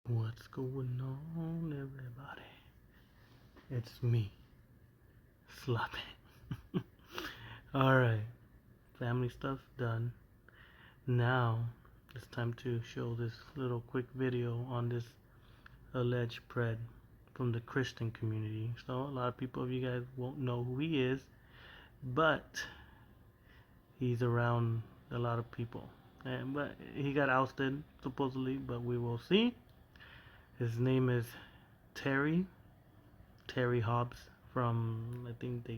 What's going on, everybody? It's me, Sloppy. Alright, family stuff done. Now, it's time to show this little quick video on this alleged pred from the Christian community. So, a lot of people of you guys won't know who he is, but he's around a lot of people. But he got ousted, supposedly, but we will see. His name is Terry Hobbs from, I think,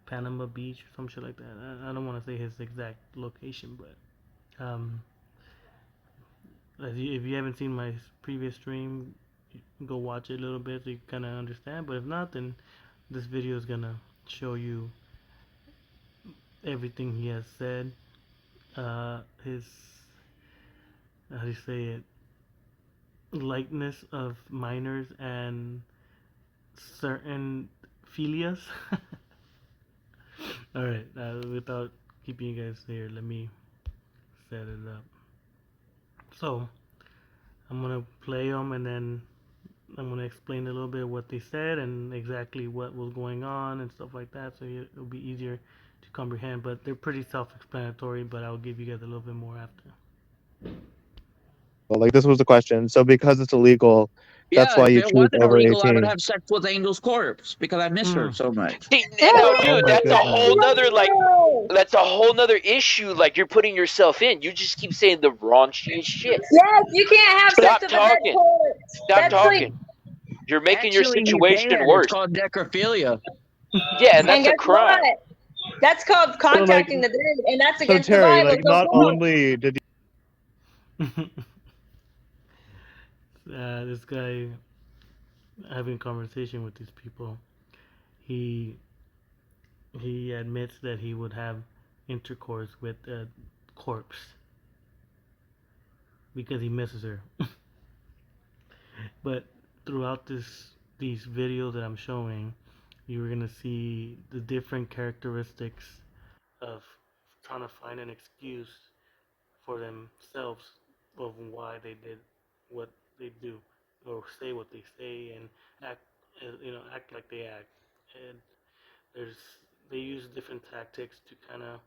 Panama Beach or some shit like that. I don't want to say his exact location, but if you haven't seen my previous stream, go watch it a little bit so you kind of understand. But if not, then this video is gonna show you everything he has said. His, how do you say it, likeness of minors and certain philias. All right, without keeping you guys here, let me set it up. So I'm gonna play them, and then I'm gonna explain a little bit what they said and exactly what was going on and stuff like that, so it'll be easier to comprehend. But they're pretty self-explanatory. But I'll give you guys a little bit more after. Well, like, this was the question. So because it's illegal, that's Yeah, why if you it choose wasn't over illegal, I would 18. have sex with Angel's corpse because I miss her Mm. so much. See, no, Oh dude, my that's a goodness. whole nother that's a whole nother issue. Like you're putting yourself in. You just keep saying the raunchiest shit. Yes, you can't have sex Stop with a dead talking. corpse. Stop That's like, talking. You're making your Actually, you situation can. It's worse. called necrophilia. Yeah, and and that's a guess crime. what? That's called So like, contacting the dead, and that's so against the Terry, Bible. like, So not don't. only did This guy having conversation with these people, he he admits that he would have intercourse with a corpse because he misses her. But throughout these videos that I'm showing, you're gonna see the different characteristics of trying to find an excuse for themselves of why they did what they do, or say what they say, and act, act like they act. And there's they use different tactics to kind of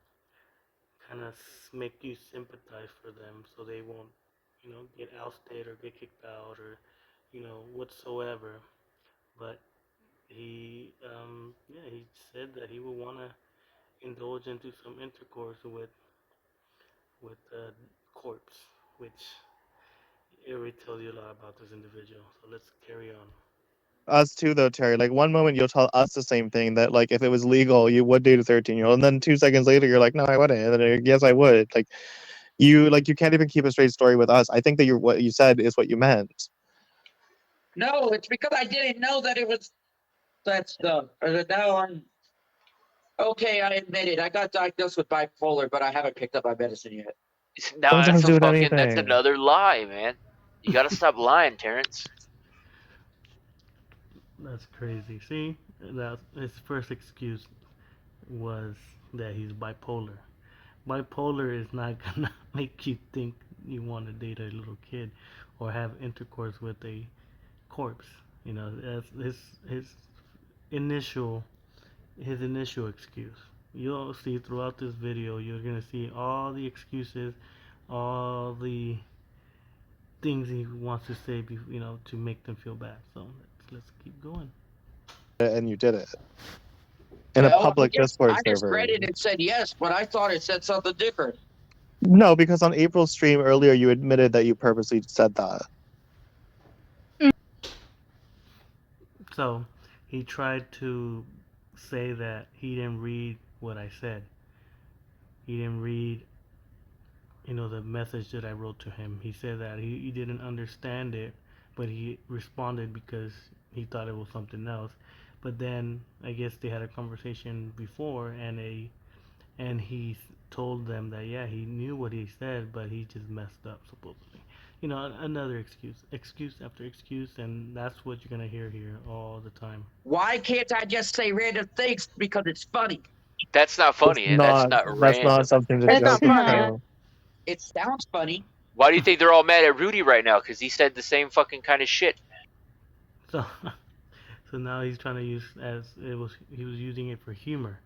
make you sympathize for them, so they won't, get ousted or get kicked out or, whatsoever. But he said that he would want to indulge into some intercourse with a corpse, which it already tells you a lot about this individual. So let's carry on. us too, though, Terry. Like, one moment you'll tell us the same thing, that like if it was legal, you would date a 13-year-old, and then 2 seconds later you're like, no, I wouldn't. And then you're like, yes, I would. Like you can't even keep a straight story with us. I think that what you said is what you meant. No, it's because I didn't know that it was that stuff. Now I'm okay. I admit it. I got diagnosed with bipolar, but I haven't picked up my medicine yet. Now Doesn't have to do with that's anything. another lie, man. You gotta stop lying, Terrence. That's crazy. See, that his first excuse was that he's bipolar. Bipolar is not gonna make you think you want to date a little kid or have intercourse with a corpse. That's his initial his initial excuse. You'll see throughout this video, you're gonna see all the excuses, all the things he wants to say, to make them feel bad. So let's keep going. And you did it in a Well, public I Discord just server. read it and said yes, but I thought it said something different. No, because on April's stream earlier, you admitted that you purposely said that. So he tried to say that he didn't read what I said. He didn't read, the message that I wrote to him. He said that he didn't understand it, but he responded because he thought it was something else. But then I guess they had a conversation before, and he told them that yeah, he knew what he said, but he just messed up supposedly. Another excuse after excuse, and that's what you're gonna hear here all the time. Why can't I just say random things because it's funny? That's not It's funny, and that's not. not That's not random. something to It's joke not. about. It sounds funny. Why do you think they're all mad at Rudy right now? Because he said the same fucking kind of shit. So, so now he's trying to use he was using it for humor.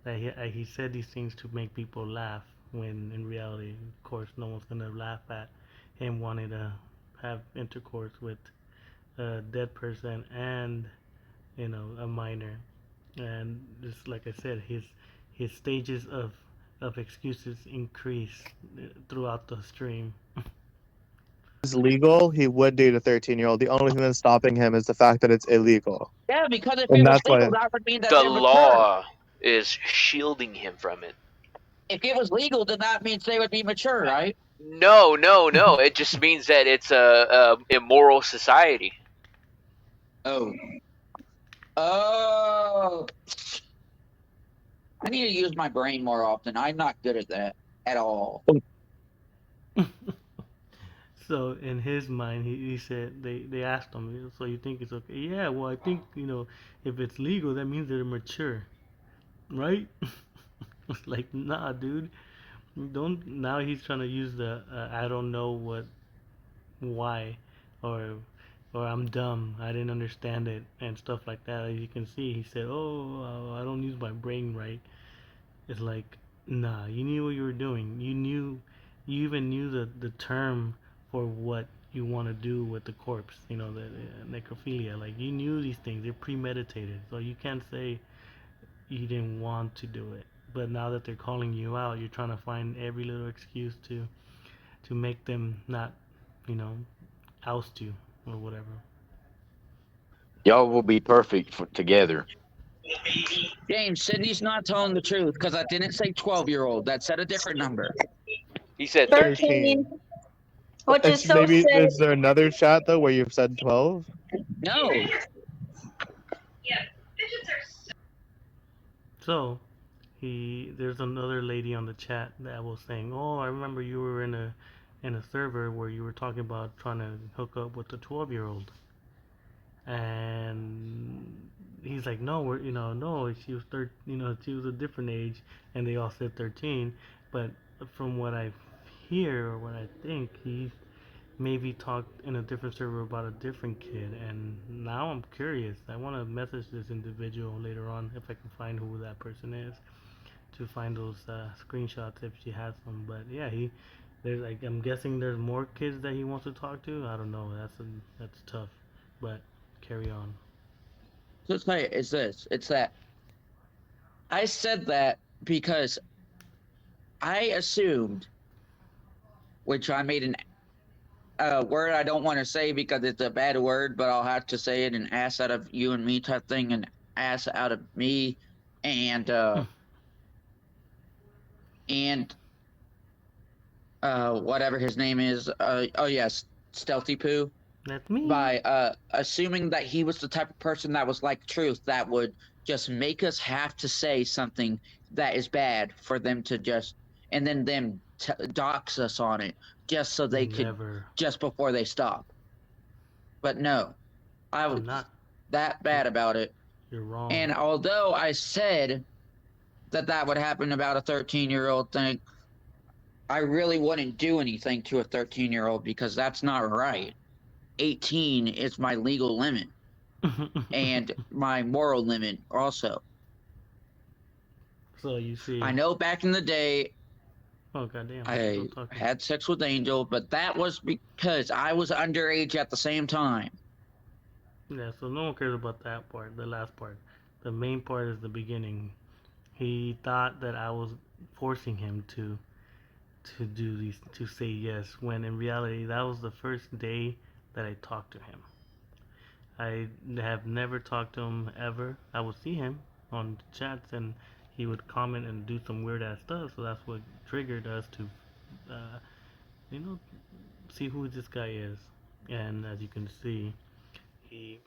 That he said these things to make people laugh, when in reality, of course, no one's gonna laugh at him wanting to have intercourse with a dead person and a minor. And just like I said, his stages of excuses increase throughout the stream. It's legal, he would date a 13-year-old. The only thing that's stopping him is the fact that it's illegal. Yeah, because if And it was that's why legal, that would mean that The they would mature. law is shielding him from it. If it was legal, then that means they would be mature, right? No. It just means that it's a immoral society. Oh. Oh. I need to use my brain more often. I'm not good at that at all. So in his mind, he said they asked him, so you think it's okay? Yeah, well, I think if it's legal, that means they're mature, right? It's like, nah, dude, don't. Now he's trying to use the I don't know why, or I'm dumb, I didn't understand it, and stuff like that. As you can see, he said, oh, I don't use my brain right. It's like, nah, you knew what you were doing. You even knew the term for what you want to do with the corpse, the necrophilia. Like, you knew these things, they're premeditated. So you can't say you didn't want to do it. But now that they're calling you out, you're trying to find every little excuse to make them not, oust you or whatever. Y'all will be perfect together. James, Sydney's not telling the truth because I didn't say 12-year-old. That said a different number. He said 13. Which is so Maybe sick. is there another chat though where you've said 12? No. So there's another lady on the chat that was saying, "Oh, I remember you were in a server where you were talking about trying to hook up with a 12-year-old." And he's like, "No, no, she was she was a different age," and they all said 13. But from what I hear or what I think, he maybe talked in a different server about a different kid, and now I'm curious. I want to message this individual later on if I can find who that person is, to find those screenshots if she has them. But yeah, there's like, I'm guessing there's more kids that he wants to talk to. I don't know. That's tough, but carry on. So it's like, it's this. It's that. I said that because I assumed, which I made an word I don't want to say because it's a bad word, but I'll have to say it, an ass out of you and me type thing, an ass out of me, and whatever his name is. Oh yes, Stealthy Poo. That's me. By assuming that he was the type of person that was like Truth, that would just make us have to say something that is bad for them to just, and then them dox us on it just so they could, just before they stop. But no, I was not that bad about it. You're wrong. And although I said that would happen about a 13-year-old thing, I really wouldn't do anything to a 13-year-old because that's not right. 18 is my legal limit and my moral limit also. So you see, I know back in the day, oh goddamn, I had sex with Angel, but that was because I was underage at the same time. Yeah, so no one cares about that part, the last part. The main part is the beginning. He thought that I was forcing him to do these, to say yes, when in reality that was the first day that I talked to him. I have never talked to him ever. I would see him on chats and he would comment and do some weird ass stuff, so that's what triggered us to see who this guy is. And as you can see, he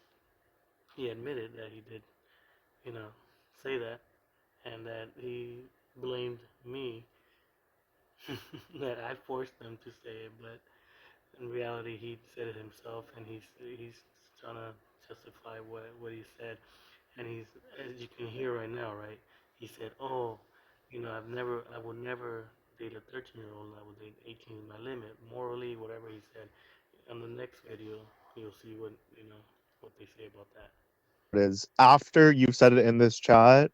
admitted that he did say that, and that he blamed me that I forced them to say it, but in reality he said it himself, and he's trying to justify what he said. And he's, as you can hear right now, right, he said, oh, I would never date a 13-year-old. I would date 18 is my limit. Morally, whatever he said. On the next video, you'll see what they say about that. Is after you've said it in this chat,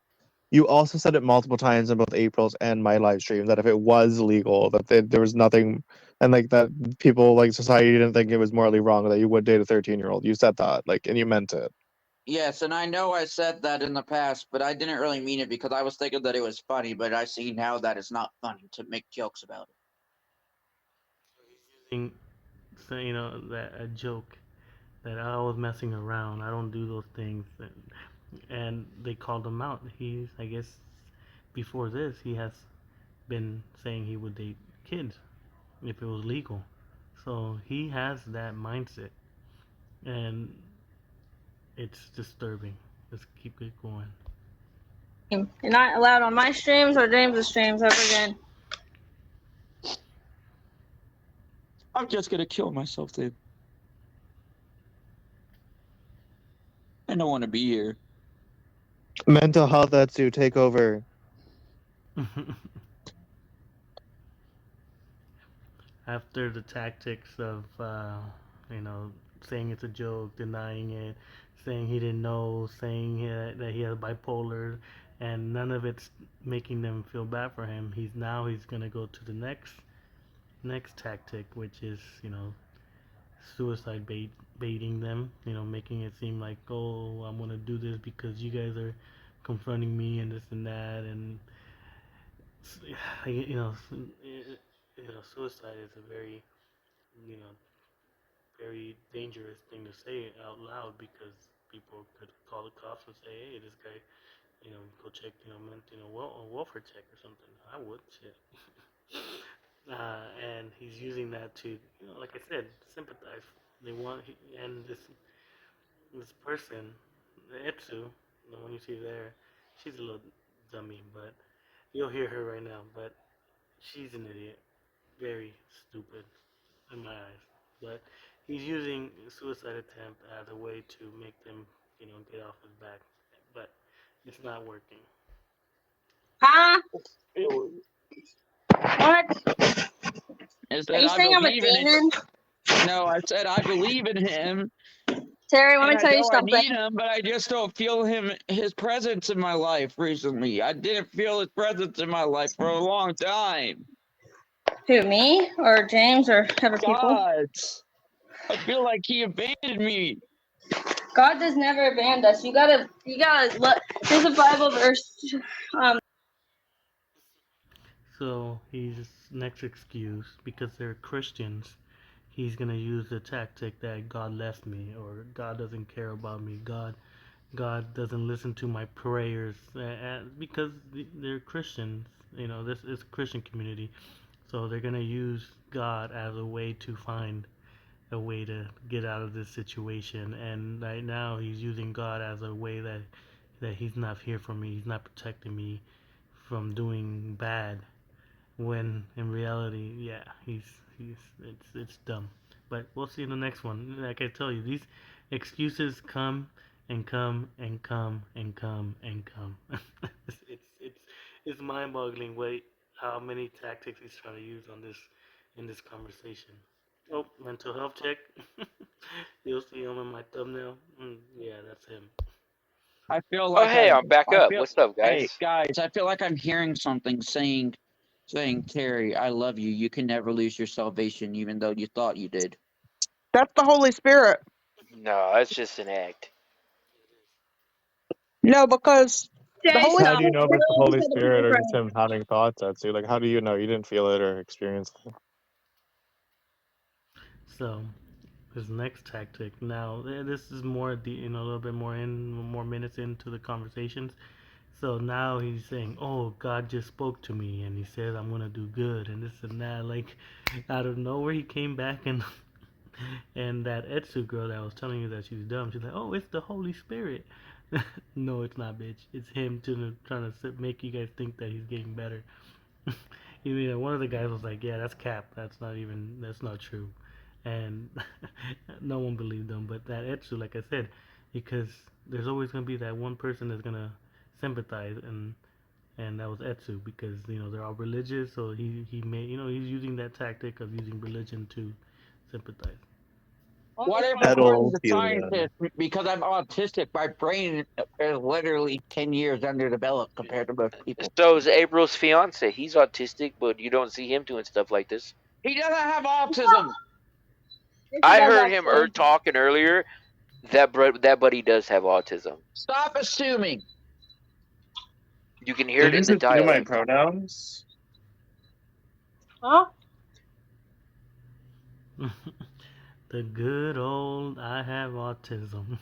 you also said it multiple times in both April's and my live stream that if it was legal, that there was nothing, and like that people like society didn't think it was morally wrong that you would date a 13-year-old. You said that, like, and you meant it. Yes, and I know I said that in the past, but I didn't really mean it because I was thinking that it was funny, but I see now that it's not funny to make jokes about it. He's using, so, that a joke that I was messing around. I don't do those things, and they called him out. I guess, before this, he has been saying he would date kids if it was legal. So he has that mindset, and it's disturbing. Let's keep it going. You're not allowed on my streams or James's streams ever again. I'm just gonna kill myself, dude. I don't want to be here. Mental health, that's you. Take over. After the tactics of, saying it's a joke, denying it, saying he didn't know, saying that he has bipolar, and none of it's making them feel bad for him. He's gonna go to the next tactic, which is suicide baiting them. Making it seem like, oh, I'm gonna do this because you guys are confronting me and this and that, and suicide is a very very dangerous thing to say out loud because people could call the cops and say, hey, this guy, go check, welfare check or something. I would, shit. And he's using that to, like I said, sympathize. And this person, Etsu, the one you see there, she's a little dummy, but you'll hear her right now. But she's an idiot, very stupid in my eyes. But he's using suicide attempt as a way to make them, get off his back. But it's not working. Huh? What? Are you saying I'm a demon? No, I said I believe in him. Terry, let me tell you I something. need him, but I just don't feel his presence in my life recently. I didn't feel his presence in my life for a long time. Who, me or James or other people? God, I feel like he abandoned me. God does never abandon us. You gotta look. There's a Bible verse. So his next excuse, because they're Christians, he's gonna use the tactic that God left me, or God doesn't care about me. God doesn't listen to my prayers, because they're Christians. This is a Christian community, so they're gonna use God as a way to find a way to get out of this situation. And right now, he's using God as a way that he's not here for me. He's not protecting me from doing bad. When in reality, yeah, it's dumb. But we'll see in the next one. Like I tell you, these excuses come and come and come and come and come. It's mind-boggling. Wait, how many tactics he's trying to use in this conversation. Oh, mental health check. You'll see him in my thumbnail. Yeah, that's him. I feel like. Oh, hey, I'm back up. What's up, guys? Hey, guys, I feel like I'm hearing something saying, Terry, I love you. You can never lose your salvation, even though you thought you did. That's the Holy Spirit. No, it's just an act. No, because the Holy How do you know if it's the Holy Spirit or just him having thoughts at you? Like, how do you know? You didn't feel it or experience it. So, his next tactic. Now, this is more, a little bit more minutes into the conversations. So now he's saying, "Oh, God just spoke to me, and He said I'm gonna do good, and this and that." Like, out of nowhere, he came back and and that Etsu girl that I was telling you that she's dumb. She's like, "Oh, it's the Holy Spirit." No, it's not, bitch. It's him trying to make you guys think that he's getting better. One of the guys was like, "Yeah, that's cap. That's not true," and no one believed him. But that Etsu, like I said, because there's always gonna be that one person that's gonna sympathize, and and that was Etsu because they're all religious. So he made he's using that tactic of using religion to sympathize. What if, That'll according to feel scientists, because I'm autistic, my brain is literally 10 years underdeveloped compared to most people? So is April's fiance. He's autistic, but you don't see him doing stuff like this. He doesn't have autism. Yes, he I does, heard him actually. talking earlier. That buddy does have autism. Stop assuming. You can hear it Did in you the just do my dialect. pronouns? Huh? The good old I have autism.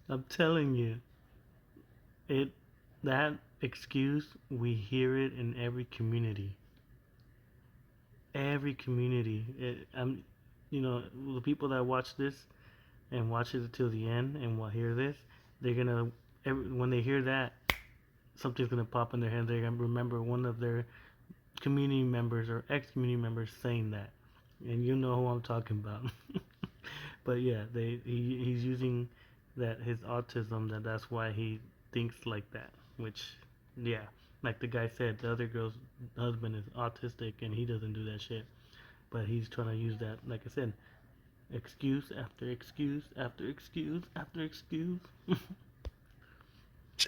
I'm telling you, that excuse, we hear it in every community. Every community. The people that watch this and watch it until the end and will hear this, they're gonna when they hear that, something's gonna pop in their head. They're gonna remember one of their community members or ex-community members saying that, and you know who I'm talking about. But yeah, he's using that his autism, that's why he thinks like that. Which, yeah, like the guy said, the other girl's husband is autistic and he doesn't do that shit. But he's trying to use that, like I said, excuse after excuse after excuse after excuse.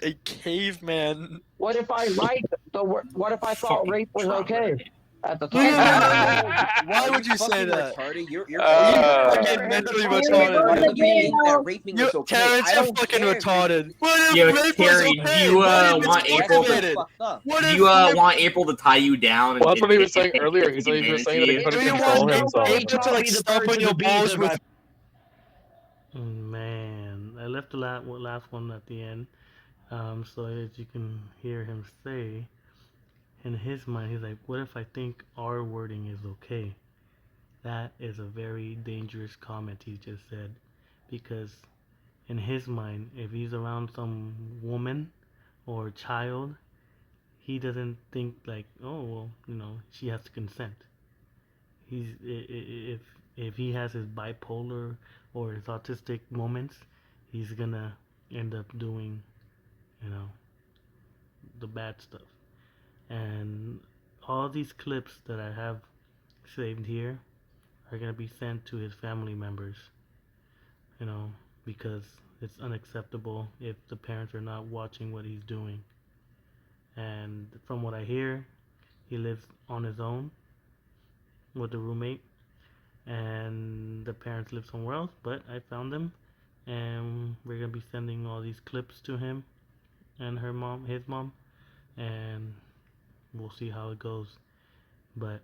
A caveman. What if I what if I thought Fucking rape was trauma. okay at the No, no, time? no, no. Why Are would you say fucking that? retarded? You're Uh, Fucking mentally Why retarded. would would you you think that raping was okay? Terrence, I you're don't fucking care. retarded. What Yo, if rape Terry, was do okay? you, What if want it's April to- motivated? Fucked up. What Do if you rape- want April to tie you down? Well, that's what he was saying and earlier. take He was advantage saying of that he you? couldn't Do you control want himself. Angel to, like, Be the stomp on person your to be balls the with- Man, I left the last one at the end. So as you can hear him say, in his mind, he's like, what if I think our wording is okay? That is a very dangerous comment he just said. Because in his mind, if he's around some woman or child, he doesn't think like, oh, well, she has to consent. If he has his bipolar or his autistic moments, he's gonna end up doing, the bad stuff. And all these clips that I have saved here are gonna be sent to his family members, because it's unacceptable if the parents are not watching what he's doing. And from what I hear, he lives on his own with a roommate, and the parents live somewhere else, but I found them, and we're gonna be sending all these clips to him and his mom, and we'll see how it goes. But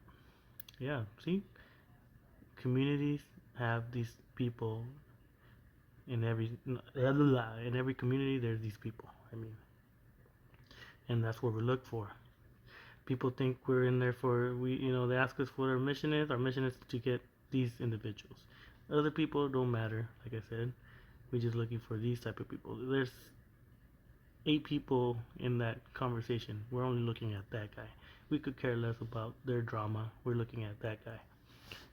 yeah, see, communities have these people. In every community, there's these people. And that's what we look for. People think we're in there they ask us what our mission is. Our mission is to get these individuals. Other people don't matter. Like I said, we're just looking for these type of people. There's 8 people in that conversation. We're only looking at that guy. We could care less about their drama. We're looking at that guy.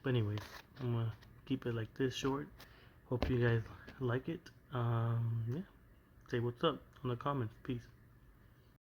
But anyways, I'm gonna keep it like this short. Hope you guys like it. Yeah. Say what's up in the comments. Peace.